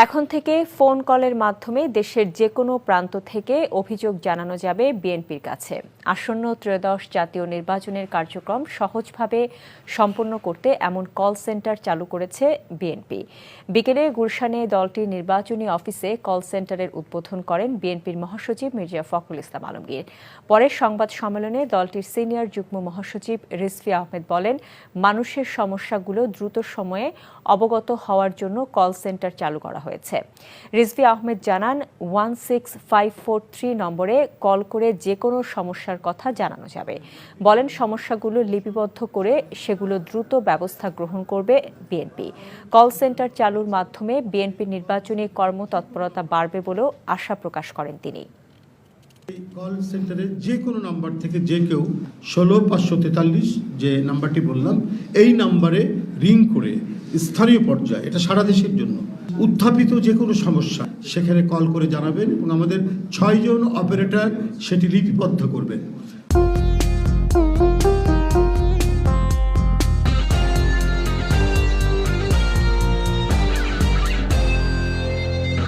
এখন থেকে ফোন কলের মাধ্যমে দেশের যে কোনো প্রান্ত থেকে অভিযোগ জানানো যাবে বিএনপির কাছে। আসন্ন ত্রয়োদশ জাতীয় নির্বাচনের কার্যক্রম সহজভাবে সম্পন্ন করতে এমন কল সেন্টার চালু করেছে বিএনপি। বিকেলে গুলশানে দলটির নির্বাচনী অফিসে কল সেন্টারের উদ্বোধন করেন বিএনপির মহাসচিব মির্জা ফখরুল ইসলাম আলমগীর। পরে সংবাদ সম্মেলনে দলটির সিনিয়র যুগ্ম মহাসচিব রিজভী আহমেদ বলেন, মানুষের সমস্যাগুলো দ্রুত সময়ে অবগত হওয়ার জন্য কল সেন্টার চালু করা হয়েছে। রিজভী আহমেদ জানান, 16543 নম্বরে কল করে যে কোনো সমস্যার কথা জানানো যাবে। বলেন, সমস্যাগুলো লিপিবদ্ধ করে সেগুলো দ্রুত ব্যবস্থা গ্রহণ করবে বিএনপি। কল সেন্টার চালুর মাধ্যমে বিএনপির নির্বাচনী কর্মতৎপরতা বাড়বে বলেও আশা প্রকাশ করেন তিনি। এই কল সেন্টারে যে কোনো নাম্বার থেকে যে কেউ 16543 যে নাম্বারটি বললাম, এই নাম্বারে রিং করে স্থানীয় পর্যায়ে, এটা সারা দেশের জন্য, উত্থাপিত যে কোনো সমস্যা সেখানে কল করে জানাবেন এবং আমাদের 6 জন অপারেটর সেটি লিপিবদ্ধ করবেন।